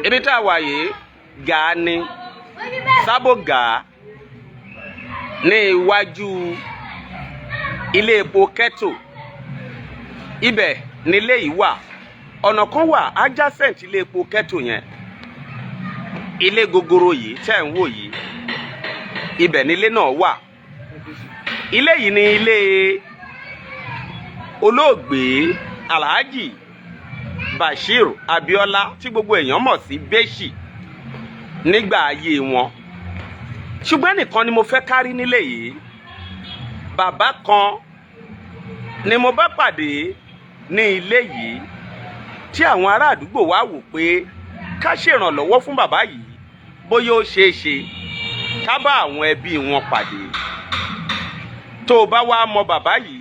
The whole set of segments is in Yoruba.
ibi tá a wà yìí Gáà ni Sábò Gáà ní iwájú ilé epo Keto ibẹ̀ nílé yìí wà. Ọ̀nà kan wà adjacent ilé epo Keto yẹn, ilé gogoro yìí tẹ́ ń wò yìí, ibẹ̀ nílé náà wà. Ilé yìí ni ilé olóògbé Alhaji Bashir Abiola tí gbogbo èèyàn mọ̀ sí Béṣì nígbà ayé wọn. Ṣùgbọ́n nìkan ni mo fẹ́ kárí nílé yìí. Bàbá kan ni mo bá pàdé ní ilé yìí tí àwọn ará àdúgbò wá wò pé ká ṣèrànlọ́wọ́ fún bàbá yìí bóyá ó ṣeé ṣe ká bá àwọn ẹbí wọn pàdé. Tó o bá wá mọ bàbá yìí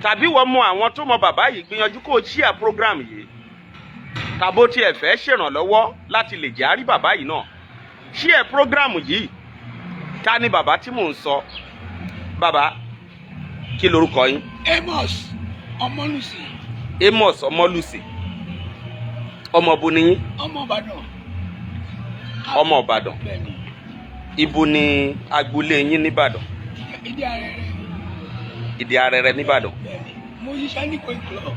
tàbí wọ́n mọ àwọn tó mọ bàbá yìí, gbìyànjú kó o share program yìí. Tàbó tí ẹ fẹ́ ṣèrànlọ́wọ́ láti lè jẹ́ àrí bàbá yìí náà, share program yìí. Ta ni bàbá tí mò ń sọ? Bàbá, kí lorúkọ yín? Amos Ọmọlúsì. Amos Ọmọlúsì. Ọmọ bo ni yín? Ọmọ Ìbàdàn. Ọmọ Ìbàdàn. Bẹ́ẹ̀ni. Ibo ni agboolé yín nìbàdàn? Ìdí Arẹrẹ. Ìdí Arẹrẹ nìbàdàn. Bẹ́ẹ̀ni. Mo ṣiṣẹ́ ní Ìkòyí club.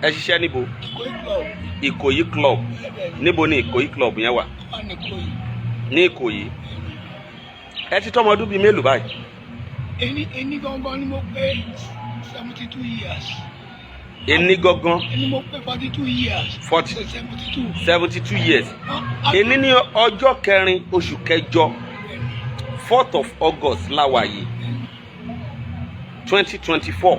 Ẹ ṣiṣẹ́ níbo? Ìkòyí club. Ìkòyí club. Bẹ́ẹ̀ni. Níbo ni Ìkòyí club yẹn wà? Wà ní Ìkòyí. Ní Ìkòyí. Ẹ ti tọ́mọ ọdún bíi mélòó báyìí? Ení gangan ni mo pé 72 years. Ení gangan? Ení mo pé 42 years. 72 years. Ení ní ọjọ́ kẹrin oṣù kẹjọ 4th of August láwa yìí 2024.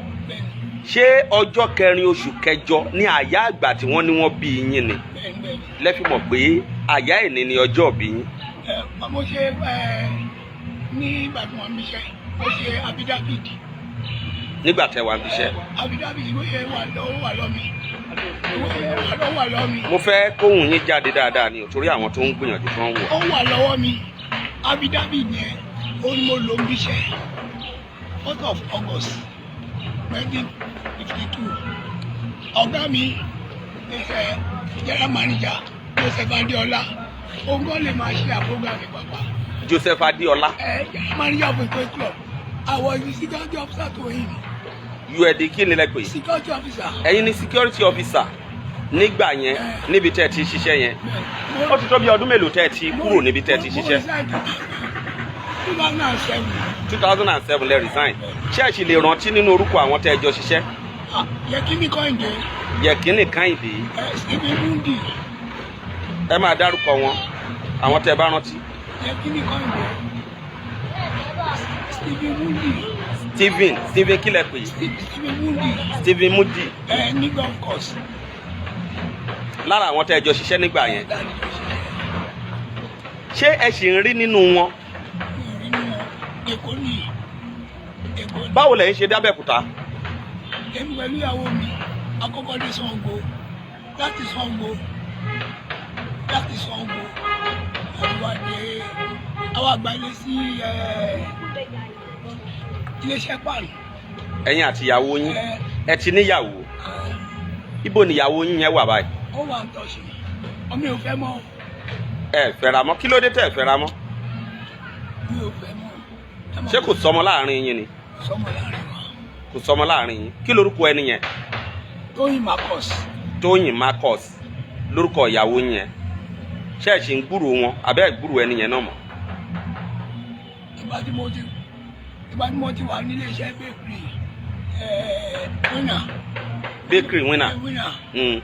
Ṣé ọjọ́ kẹrin oṣù kẹjọ ní àyá àgbà tí wọ́n ní wọ́n bí yín ni? Lẹ́fi mọ̀ pé àyá ìní ni ọjọ́ bí yín. Mo ṣe ní ìgbà tí wọ́n mi ṣe, mo ṣe affidavit. Nígbà tẹ́ wà níṣẹ́. Affidavit ló ṣe wà lọ́mí. Wà lọ́mí. Mo fẹ́ kóhùn yín jáde dáadáa ni torí àwọn tó ń gbìyànjú tó ń wò. Ó wà lọ́wọ́ mi. Affidavit yẹn ó ní mo lò ń bíṣẹ́ 4th of August 1952. Ọ̀gá mi general manager Joseph Adéọlá, òun kọ́ lè máa ṣe àpọ́gàmì pàpà. Joseph Adéọlá. General manager of Ìkòyí club. I was the security officer to him. You are the kí ni lẹ́pẹ́? Security officer. Ẹ̀yin ni security officer nígbà yẹn níbi tẹ́ ti ṣiṣẹ́ yẹn. Ó ti tó bí ọdún mélòó tẹ́ ti kúrò níbi tẹ́ ti ṣiṣẹ́? 2007. 2007 lẹ resign. Ṣé ẹ sì lè rántí nínú orúkọ àwọn tẹ́ ẹ jọ ṣiṣẹ́? Yẹkínní Kọ́hìndé. Yẹkínní Kọ́hìndé. Stephen Mundi. Ẹ máa dárúkọ wọn àwọn tẹ́ ẹ bá rántí. Yẹkínní Kọ́hìndé. Stephen Mundi. Stephen kí lẹ pè? Stephen Mundi. Stephen Mundi. Ní golf course. Lára àwọn tẹ́ ẹ jọ ṣiṣẹ́ nígbà yẹn. Ṣé ẹ sì ń rí nínú wọn? Èkó ni. Báwo lẹ̀yin ṣe d'Abẹ́òkúta? Èmi pẹ̀lú ìyàwó mi àkọ́kọ́ dé Ṣàngó, láti Ṣàngó àwọn àgbà ilé sí iléeṣẹ́ pààlù. Ẹ̀yin àti ìyàwó yín ẹ ti níyàwó. Ibo ni ìyàwó yín yẹn wà báyìí? Ó wà ń tọ̀sí. Ọmọ mi ò fẹ́ mọ́. Ẹ fẹ́ra mọ́? Kí ló dé tẹ́ ẹ fẹ́ra mọ́? Mi ò fẹ́ mọ́. Ṣé kò sọmọ láàrin yín ni? Sọmọ láàrin wa. Kò sọmọ láàrin yín. Kí lorúkọ ẹni yẹn? Tóyìn Marcus. Tóyìn Marcus lórúkọ ìyàwó yín yẹn. Ṣé ẹ ṣì ń gbúrò wọn àbẹ́ ẹ̀ gbúrò ẹni yẹn náà mọ́? Ìgbà tí mo ti wà nílé iṣẹ́ bakery winner. Ìbẹ̀rẹ̀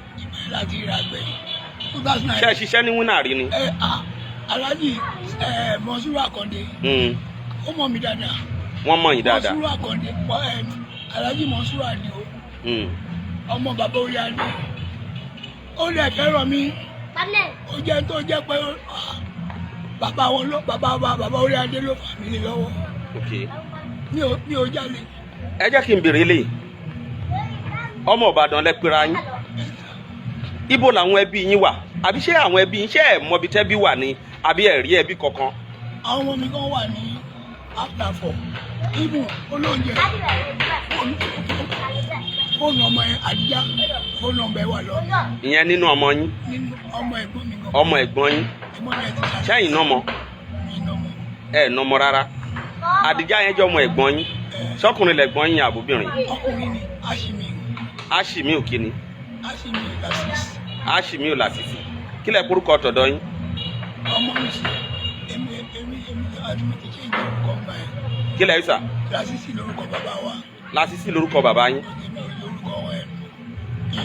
láti ra gbẹ̀yìn. Ṣé ẹ ṣiṣẹ́ ní winner rí ni? Alhaji Monsuru Akande. Ó mọ̀ mí dáadáa. Wọ́n mọ̀ yín dáadáa. Monsuru Akande. Alhaji Monsuru Adio. Ọmọ bàbá orí adé. Ó lè fẹ́ràn mi. Ó jẹ́ tó jẹ́ pé bàbá orí adé ló fà mí lọ́wọ́. Mi ò jalè. Ẹ jẹ́ kí n béèrè lè. Ọmọ Ìbàdàn lẹ pera yín. Ibo làwọn ẹbí yín wà? Àbí ṣé àwọn ẹbí yín ṣé ẹ mọ ibi tẹ́bí wà ni àbí ẹ rí ẹbí kankan? Àwọn ọmọ mi kan wà ní after 4. Ibùn olóúnjẹ. fóònù ọmọ yẹn Àdíjà fóònù ọmọ yẹn wà lọ. ìyẹn nínú ọmọ yín. nínú ọmọ ẹ̀gbọ́n mi gan. ọmọ ẹ̀gbọ́n yín. ẹ̀gbọ́n mi ẹ̀ ti ta. sẹ́yìn náà mọ̀. ẹ nà ọmọ rárá. Àdíjà yẹn jẹ́ ọmọ ẹ̀gbọ́n yín. sọ́kùnrin lẹ̀gbọ́n yín àbóbìnrin. ọkùnrin ni Ashimi. Ashimi ò kíni. Ashimi Lasisi. Ashimi ò Lasisi. kí lẹ kúrúkọ tọ̀dọ̀ yín. ọmọ mi sì èmi àdúgbò ti ṣe ìjọ orúkọ ọmọ ẹ. kí lẹ sà. Lasisi lórúkọ bàbá wa. Lasisi lórúkọ bàbá yín. èmi ò lórúkọ ẹ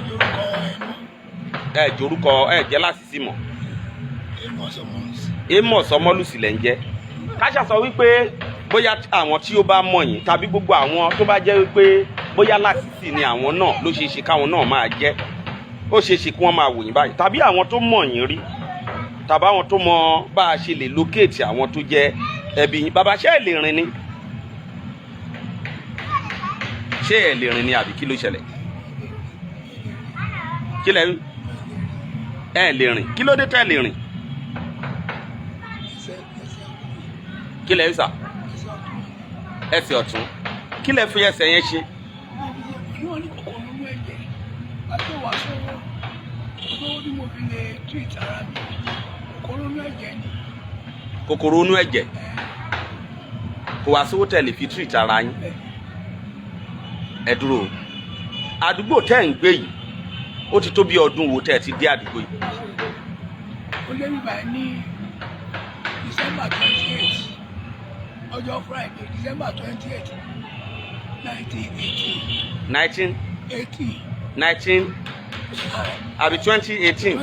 lórúkọ ẹ mọ. ẹ jórúkọ ẹ jẹ́ Lasisi mọ́. Amos Ọmọlúsì. Amos Ọmọlúsì lẹ ń jẹ́. káṣà sọ wípé bóyá àwọn tí ó bá mọ̀ yín tàbí gbogbo àwọn tó bá jẹ́ wípé bóyá Lasisi ni àwọn náà ló ṣeé ṣe káwọn náà máa jẹ́ ó ṣeé ṣe kí wọ́n máa wò yín báyìí tàbí àwọn tó mọ̀ yín rí tàbí àwọn tó mọ bá a ṣe lè lókèètì àwọn tó jẹ́ ẹbí yín. Bàbá ṣé ẹ lè rìn ni ṣé ẹ lè rìn ni àbí kí ló ṣẹlẹ̀ kí lẹ ẹ lè rìn kí ló dé tẹ́ lè rìn kí lẹ sà ẹsẹ̀ ọ̀tún kí lẹ fi ẹsẹ̀ yẹn ṣe. wọ́n ní kòkòrò inú ẹ̀jẹ̀ àti wàá sọ́wọ́ sọ́wọ́ bí mo fi lè treat ara mi kòkòrò inú ẹ̀jẹ̀ ni. kòkòrò inú ẹ̀jẹ̀ kò wá sówó tẹ́ lè fi treat ara yín. ẹ dúró àdúgbò tẹ́ ń gbé yìí ó ti tó bí ọdún wo tẹ́ ẹ ti dé àdúgbò yìí. ó lé nígbà ní December 28 ọjọ́ Friday December 28 1980. 19 àbí 2018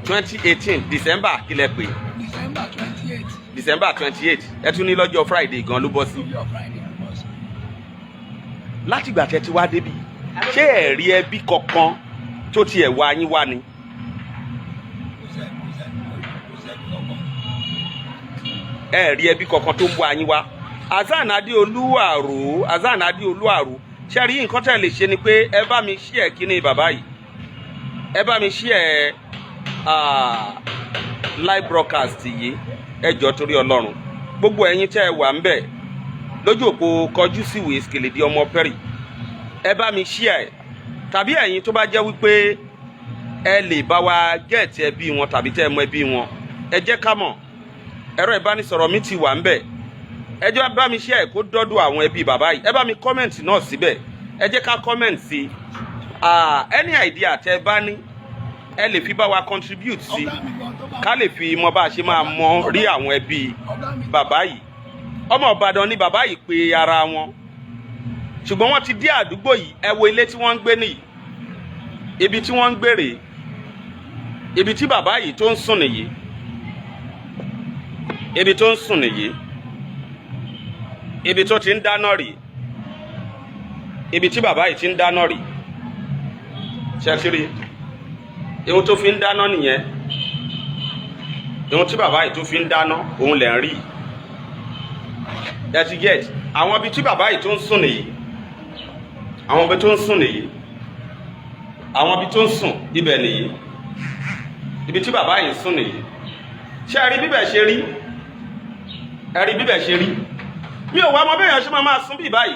2018 December kí lẹ pè. December 28 ẹ tún ní lọ́jọ́ Friday gan ló bọ́ sí. látìgbà tẹ́ ti wá débi ṣé ẹ rí ẹbí kankan tó tiẹ̀ wá yín wá ni. ẹ rí ẹbí kankan tó ń wá yín wá. Hasan Adeolu Aro ṣe rí nǹkan tẹ́ lè ṣe ni pé ẹ bá mi share kíní bàbá yìí ẹ bá mi share live broadcast yìí ẹ jọ̀ọ́ torí Ọlọ́run gbogbo ẹ̀yin tẹ́ ẹ wà ń bẹ̀ lójú òpó Kọjú sí Wizkid ọmọ Perry ẹ bá mi share tàbí ẹ̀yin tó bá jẹ́ wípé ẹ lè bá wa get ẹbí wọn tàbí tẹ́ ẹ mọ ẹbí wọn ẹ jẹ́ ká mọ̀ ẹ̀rọ ìbánisọ̀rọ̀ mi ti wà ń bẹ̀ ẹ jẹ́ bá mi share kó dọ́dọ̀ àwọn ẹbí bàbá yìí ẹ bá mi comment náà síbẹ̀ ẹ jẹ́ ká comment sí any idea tẹ́ ẹ bá ní ẹ lè fi bá wa contribute sí ká lè fi mọ bá a ṣe máa mọ rí àwọn ẹbí bàbá yìí. ọmọ Ìbàdàn ni bàbá yìí pè ara wọn ṣùgbọ́n wọ́n ti dé àdúgbò yìí ẹ wo ilé tí wọ́n ń gbé nìyí ibi tí wọ́n ń gbé rèé ibi tí bàbá yìí tó ń sùn nìyí ibi tó ń sùn nìyí ibi tó ti ń dáná rèé ibi tí bàbá yìí ti ń dáná rèé ṣẹ́tìrì ihun tó fi ń dáná nìyẹn ihun tí bàbá yìí tó fi ń dáná òun lẹ̀ ń rí ẹ ti get àwọn ibi tí bàbá yìí tó ń sùn nìyí àwọn ibi tó ń sùn nìyí àwọn ibi tó ń sùn ibẹ̀ nìyí ibi tí bàbá yìí ń sùn nìyí ṣé ẹ rí bíbẹ̀ ṣe rí ẹ rí bíbẹ̀ ṣe rí mi ò wá mọ bẹ́ẹ̀ yẹn ṣe máa sùn bí báyìí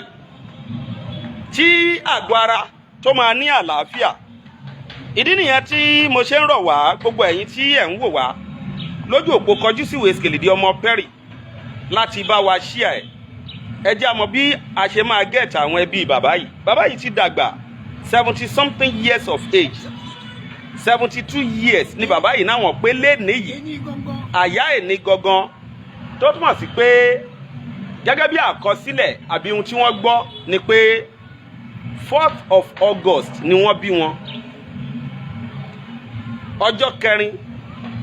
tí àgọ́ ara tó máa ní àlàáfíà ìdí nìyẹn tí mo ṣe ń rọ̀ wá gbogbo ẹ̀yin tí ẹ̀ ń wò wá lójú òpó Kọjú sí Wizkid ọmọ Perry láti bá wa share ẹ jẹ́ àmọ́ bí a ṣe máa get àwọn ẹbí bàbá yìí ti dàgbà 70 something years of age 72 years ni bàbá yìí náwọn pé léni yìí àyá ẹni gangan tó túmọ̀ sí pé gẹ́gẹ́ bí àkọsílẹ̀ àbí ohun tí wọ́n gbọ́ ni pé 4th of August ni wọ́n bí wọn ọjọ́ 4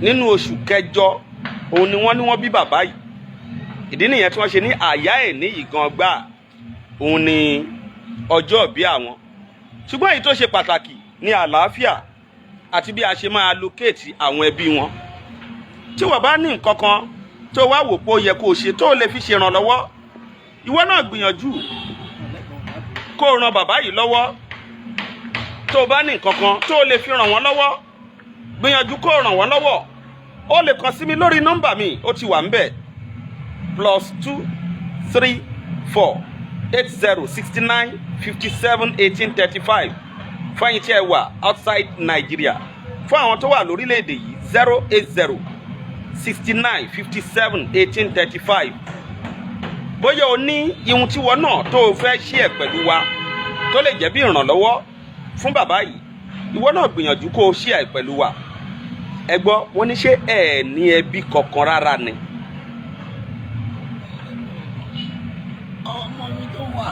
nínú oṣù kẹjọ òun ni wọ́n bí bàbá yìí ìdí nìyẹn tí wọ́n ṣe ní àyá ẹni yìí gan gbà òun ni ọjọ́ bí àwọn ṣùgbọ́n èyí tó ṣe pàtàkì ní àlàáfíà àti bí a ṣe máa locate àwọn ẹbí wọn tí wọ́n bá ní nǹkan kan tó wá wò pé ó yẹ kó o ṣe tó lè fi ṣèrànlọ́wọ́ ìwọ náà gbìyànjú kó o ran bàbá yìí lọ́wọ́ tó bá ní nǹkan kan tó lè fi ràn wọ́n lọ́wọ́ gbìyànjú kó o ràn wọ́n lọ́wọ́ ó lè kàn sí mi lórí nọ́mbà mi ó ti wà ń bẹ̀ +234 08069571835 fún ẹ̀yin tí ẹ wà outside Nigeria. Fún àwọn tó wà lórílẹ̀‐èdè yìí 08069571835. Bóyá o ní ihun tí wọn náà tó o fẹ́ share pẹ̀lú wa tó lè jẹ́ bí ìrànlọ́wọ́ fún bàbá yìí, ìwọ náà gbìyànjú kó o share pẹ̀lú wa. Ẹ gbọ́, wọ́n ní ṣé ẹ ní ẹbí kankan rárá ni? ọmọ mi tó wà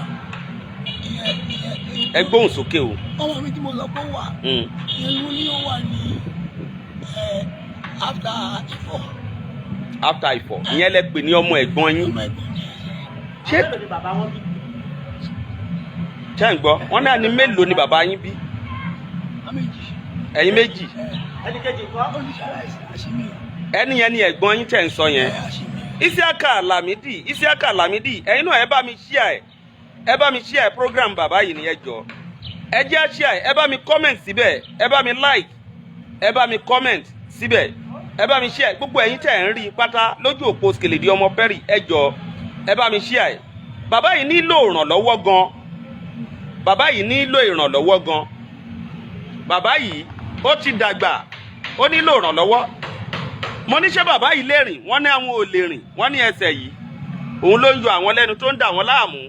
Ẹ gbóhùn sókè o. ọmọ mi tí mo sọ pé ó wà ìyẹn ló ní ó wà ní after Ifọ̀. After Ifọ̀ ìyẹn lẹ pè ní ọmọ ẹ̀gbọ́n yín. ọmọ ẹ̀gbọ́n mi. Ṣé ṣé ń gbọ́ wọ́n náà ní mélòó ni bàbá yín bí? Ẹ̀yin méjì. Ẹni yẹn ni ẹ̀gbọ́n yín tẹ̀ ń sọ yẹn. Isiaka Lamidi ẹ̀yin náà ẹ bá mi share ẹ bá mi share program bàbá yìí ni ẹ jọ̀ọ́. Ẹ jẹ́ share ẹ bá mi comment síbẹ̀ ẹ bá mi like ẹ bá mi comment síbẹ̀ ẹ bá mi share gbogbo ẹ̀yin tẹ̀ ń rí pátá lójú òpó Keledi ọmọ Perry ẹ jọ̀ọ́ ẹ bá mi share. Bàbá yìí nílò ìrànlọ́wọ́ gan. Bàbá yìí nílò ìrànlọ́wọ́ gan. Bàbá yìí ó ti dàgbà ó nílò ìrànlọ́wọ́. Mo ní ṣé bàbá yìí lè rìn wọ́n ní àwọn ò lè rìn wọ́n ní ẹsẹ̀ yìí òun ló ń yọ àwọn lẹ́nu tó ń dà wọ́n láàmú.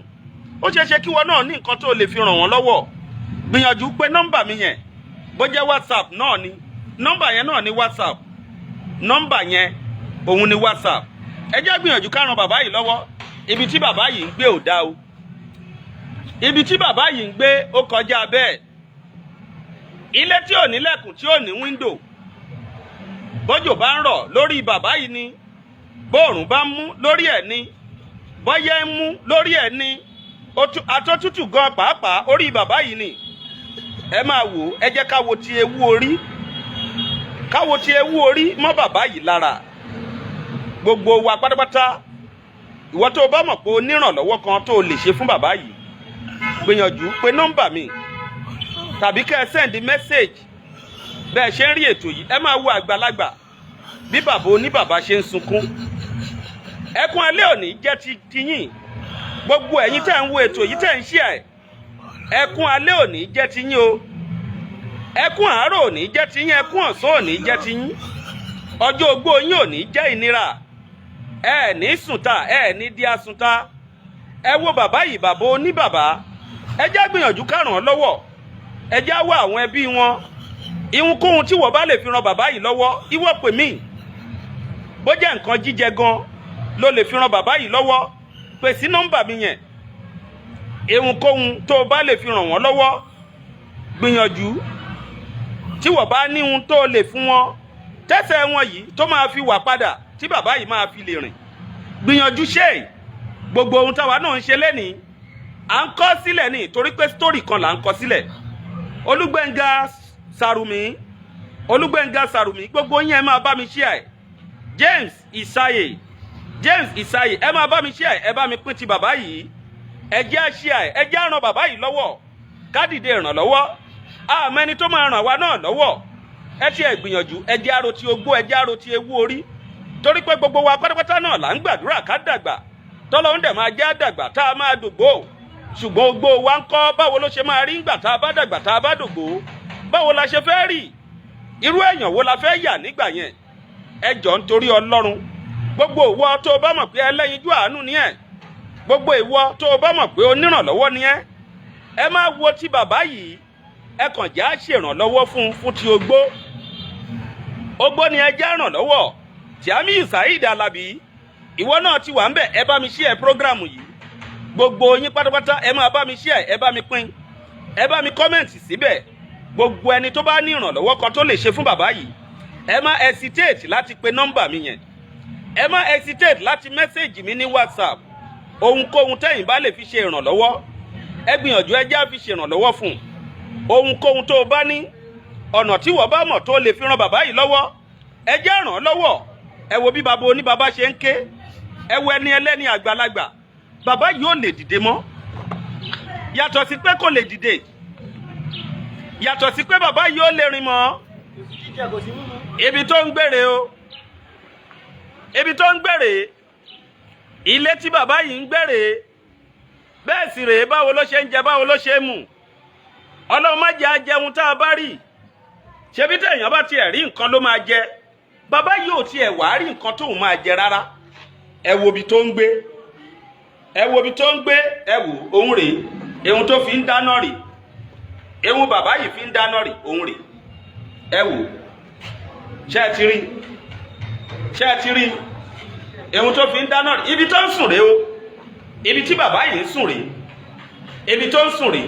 Ó ṣeé ṣe kí wọ́n náà ní nǹkan tó lè fi ràn wọ́n lọ́wọ́. Gbìyànjú pé nọ́mbà mi yẹn bó jẹ́ WhatsApp náà ni nọ́mbà yẹn náà ni WhatsApp nọ́mbà yẹn òun ni WhatsApp. Ẹ jẹ́ gbìyànjú ká ran bàbá yìí lọ́wọ́. Ibi tí bàbá yìí ń gbé ò dá o. Ibi tí bàbá yìí ń gbé ó kọjá bẹ́ẹ̀. Ilé tí ò ní lẹ̀kùn tí ò ní wíńdò. Bójò bá ń rọ̀ lórí bàbá yìí ni. Bóòrùn bá ń mú lórí ẹ̀ ni. Bọ́yẹ́ ń mú lórí ẹ̀ ni. Atótútù gan pàápàá orí bàbá yìí ni. Ẹ máa wò ẹ jẹ́ ká wo ti ewu orí. Ká wo ti ewu orí mọ́ bàbá yìí lára. Gbogbo wa pátápátá. Ìwọ tó o bá mọ̀ pé o nírànlọ́wọ́ kan tó o lè ṣe fún bàbá yìí. Gbìyànjú pé nọ́mbà mi tàbí kẹ́ ẹ send message bẹ́ẹ̀ ṣe ń rí ètò yìí ẹ máa wo àgbàlagbà bí bàbá oníbàbá ṣe ń sunkún. Ẹkún alẹ́ òní jẹ́ ti yín gbogbo ẹ̀yin tẹ́ ń wo ètò yìí tẹ́ ń share ẹkún alẹ́ òní jẹ́ ti yín o. Ẹkún àárọ̀ òní jẹ́ ti yín ẹkún ọ̀sán òní jẹ́ ti yín. Ọjọ́ ogbó yín òní jẹ́ ìnira. Ẹ ní sùntà ẹ ní di asùntà. Ẹ wo bàbá yìí bàbá oníbàbá. Ẹ jẹ́ gbìyànjú ká ràn án lọ́wọ́. Ẹ jẹ́ wá àwọn ẹbí wọn. Ihunkóhun tí wọ́n bá lè fi ran bàbá yìí lọ́wọ́ ìwọ pè mí. Bó jẹ́ nǹkan jíjẹ gan ló lè fi ran bàbá yìí lọ́wọ́ pè sí nọ́mbà mi yẹn. Ihunkóhun tó bá lè fi ràn wọ́n lọ́wọ́ gbìyànjú. Tí wọ́n bá ní ohun tó lè fún wọn tẹ́sẹ̀ wọn yìí tó máa fi wà padà tí bàbá yìí máa fi lè rìn. Gbìyànjú ṣe gbogbo ohun táwa náà ń ṣe lénìí à ń kọ sílẹ̀ ní torí pé story kan là ń kọ sílẹ̀. Olúgbénga Sàrùmí gbogbo yín ẹ máa bá mi share. James Isaye ẹ máa bá mi share ẹ bá mi pín ti bàbá yìí. Ẹ jẹ́ share ẹ jẹ́ ràn bàbá yìí lọ́wọ́ ká dìde ìrànlọ́wọ́. Àmọ́ ẹni tó máa ràn wá náà lọ́wọ́. Ẹ ti ẹ̀ gbìyànjú ẹ jẹ́ àrò ti ogbó ẹ jẹ́ àrò ti ewu orí. Torí pé gbogbo wa pátápátá náà là ń gbàdúrà ká dàgbà. Tọ́lọ́run dẹ̀ máa jẹ́ àdàgbà tá a máa dògbò. Ṣùgbọ́n ogbó wa ń kọ́ báwo ló ṣe máa rí ńgbà tá a bá dàgbà tá a bá dògbò. Báwo la ṣe fẹ́ rí? Irú èèyàn wo la fẹ́ yà nígbà yẹn? Ẹ jọ̀ọ́ nítorí Ọlọ́run. Gbogbo ìwọ tó o bá mọ̀ pé ẹlẹ́yinjú àánú ni ẹ́. Gbogbo ìwọ tó o bá mọ̀ pé onírànlọ́wọ́ ni ẹ́. Ẹ máa wo ti bàbá yìí. Ẹ kàn jẹ́ á ṣèrànlọ́wọ́ fún ti ogbó. Ogbó ni ẹ jẹ́ ràn lọ́wọ́. Jamiu Saheed Alabi ìwọ náà ti wà ń bẹ̀ ẹ bá mi share program yìí. Gbogbo yín pátápátá ẹ máa bá mi share ẹ bá mi pín ẹ bá mi comment síbẹ̀. Gbogbo ẹni tó bá ní ìrànlọ́wọ́ kan tó lè ṣe fún bàbá yìí ẹ má hesitate láti pe nọ́mbà mi yẹn. Ẹ má hesitate láti message mi ní WhatsApp. Ohunkóhun tẹ́yin bá lè fi ṣe ìrànlọ́wọ́ ẹ gbìyànjú ẹ já fi ṣe ìrànlọ́wọ́ fún. Ohunkóhun tó o bá ní ọ̀nà tí wọ́n bá mọ̀ tó lè fi ran bàbá yìí lọ́wọ́ ẹ jẹ́ ràn án lọ́wọ́. Ẹ wo bí bàbá oníbàbá ṣe ń ké. Ẹ wo ẹni ẹlẹ́ni àgbàlagbà. Bàbá yìí ò lè dìde mọ́. Yàtọ̀ sí pé kò lè dìde. Yàtọ̀ sí pé bàbá yìí ò lè rìn mọ́. Ibi tó ń gbèrè o. Ibi tó ń gbèrè. Ilé tí bàbá yìí ń gbèrè. bẹ́ẹ̀ sì rèé báwo ló ṣe ń jẹ báwo ló ṣe ń mu ọlọ́run má jẹ́ ajẹun tá a bá rí ṣebí téèyàn bá tiẹ̀ rí nǹkan ló máa jẹ bàbá yìí ò tiẹ̀ wá rí nǹkan tóun máa jẹ rárá ẹ wo ibi tó ń gbé ẹ wo ibi tó ń gbé ẹ wò òun rèé ehun tó fi ń dáná rèé ehun bàbá yìí fi ń dáná rèé òun rèé ẹ wò ṣé ẹ ti rí ehun tó fi ń dáná rèé ibi tó ń sùn rèé o ibi tí bàbá yìí ń sùn rèé ibi tó ń sùn rèé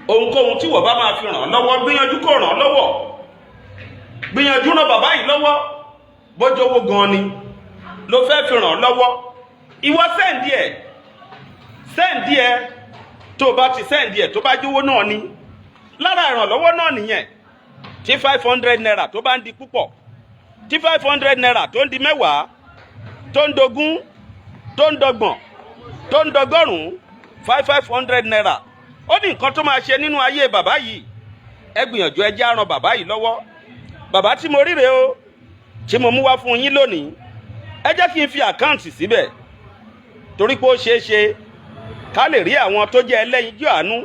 ohunkóhun tí wọ́n bá máa fi ràn án lọ́wọ́ gbìyànjú kó ràn án lọ́wọ́ gbìyànjú ràn bàbá yìí lọ́wọ́ bójówó gan ni ló fẹ́ fi ràn án lọ́wọ́ ìwọ sẹ́ǹdì ẹ̀ tó bá ti sẹ́ǹdì ẹ̀ tó bá jówó náà ni lára ìrànlọ́wọ́ náà nìyẹn tí 500 naira tó bá ń di púpọ̀ tí 500 naira tó ń di mẹ́wàá tó ń dogún tó ń dọgbọ̀n tó ń dọgọ́rùn-ún 500 naira ó ní nǹkan tó máa ṣe nínú ayé bàbá yìí ẹ gbìyànjú ẹ já ran bàbá yìí lọ́wọ́ bàbá tí mo ríre o tí mo mú wá fún yín lónìí ẹ jẹ́ kí n fi àkáǹtì síbẹ̀ torí pé ó ṣeé ṣe ká lè rí àwọn tó jẹ́ ẹlẹ́yinjú àánú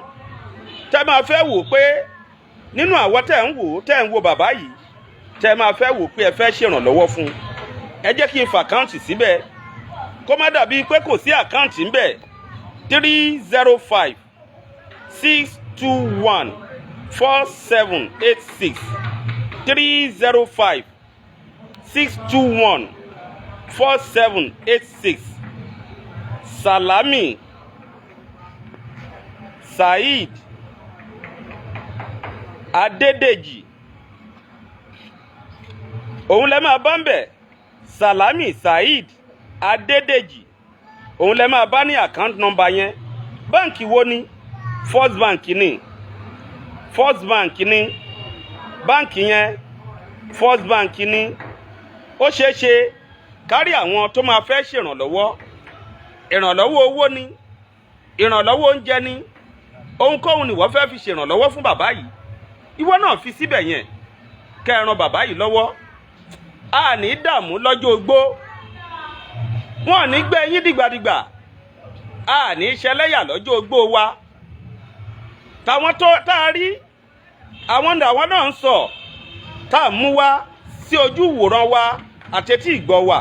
tẹ́ máa fẹ́ wò pé nínú àwọn tẹ́ ń wo bàbá yìí tẹ́ máa fẹ́ wò pé ẹ fẹ́ ṣèrànlọ́wọ́ fún ẹ jẹ́ kí n fa àkáǹtì síbẹ̀ kó má dàbí pé kò sí àkáǹtì ń bẹ̀ 305 621 4786 305 621 4786 Salami Saheed Adédèjì òun lẹ máa bá ń bẹ̀ Salami Saheed Adédèjì òun lẹ máa bá ní account number yẹn báǹkì wo ni First Bank ni First Bank ni báǹkì yẹn First Bank ni ó ṣeé ṣe kárí àwọn tó máa fẹ́ ṣèrànlọ́wọ́ ìrànlọ́wọ́ owó ni ìrànlọ́wọ́ oúnjẹ ni ohunkóhun ni wọ́n fẹ́ fi ṣèrànlọ́wọ́ fún bàbá yìí ìwọ náà fi síbẹ̀ yẹn kẹ́ ẹ ran bàbá yìí lọ́wọ́ a ní dààmú lọ́jọ́ ogbó wọn ò ní gbé yín dìgbàdìgbà a ní ṣẹlẹ́yà lọ́jọ́ ogbó wa táwọn tó tá a rí àwọn náà ń sọ tá a mú wá sí ojú ìwòran wa àtẹ́tí ìgbọ́ wa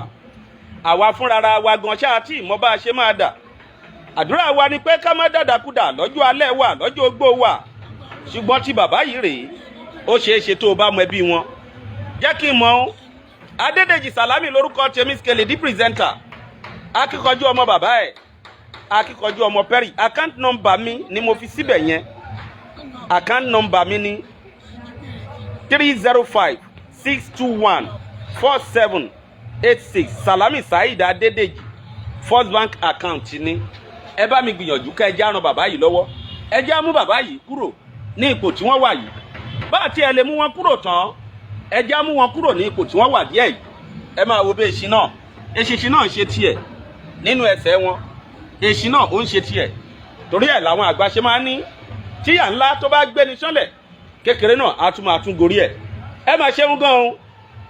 àwa fúnra wa gan ṣáà tí ìmọ̀ bá a ṣe máa dà àdúrà wa ni pé ká má dàdàkúdà lọ́jọ́ alẹ́ wa lọ́jọ́ ogbó wa ṣùgbọ́n tí bàbá yìí rèé ó ṣeé ṣe tó o bá mọ ẹbí wọn jẹ́ kí n mọ̀ ọ́ Adédèjì Salami lórúkọ tèmi Skeledy presenter akíkanjú ọmọ bàbá ẹ̀ akíkanjú ọmọ Perry account number mi ni mo fi síbẹ̀ yẹn account number mi ni 305 621 4786 Salami Saheed Adédèjì First Bank account ni ẹ bá mi gbìyànjú ká ẹ já ran bàbá yìí lọ́wọ́ ẹ já mú bàbá yìí kúrò ní ipò tí wọ́n wà yìí bá àti ẹ lè mú wọn kúrò tán ẹ já mú wọn kúrò ní ipò tí wọ́n wà díẹ̀ yìí ẹ máa wo bí eṣin náà ń ṣe tiẹ̀ nínú ẹsẹ̀ wọn eṣin náà ó ń ṣe tiẹ̀ torí ẹ̀ làwọn àgbà ṣe máa ń ní tíyà ńlá tó bá gbéni sánlẹ̀ kékeré náà á tún máa tún gorí ẹ̀ ẹ máa ṣeun gan-an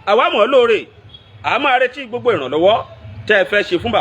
àwa mọ̀ ọ́ lóore àá máa retí gbogbo ìrànlọ́wọ́ tẹ́ ẹ fẹ́ ṣe fún bàbá.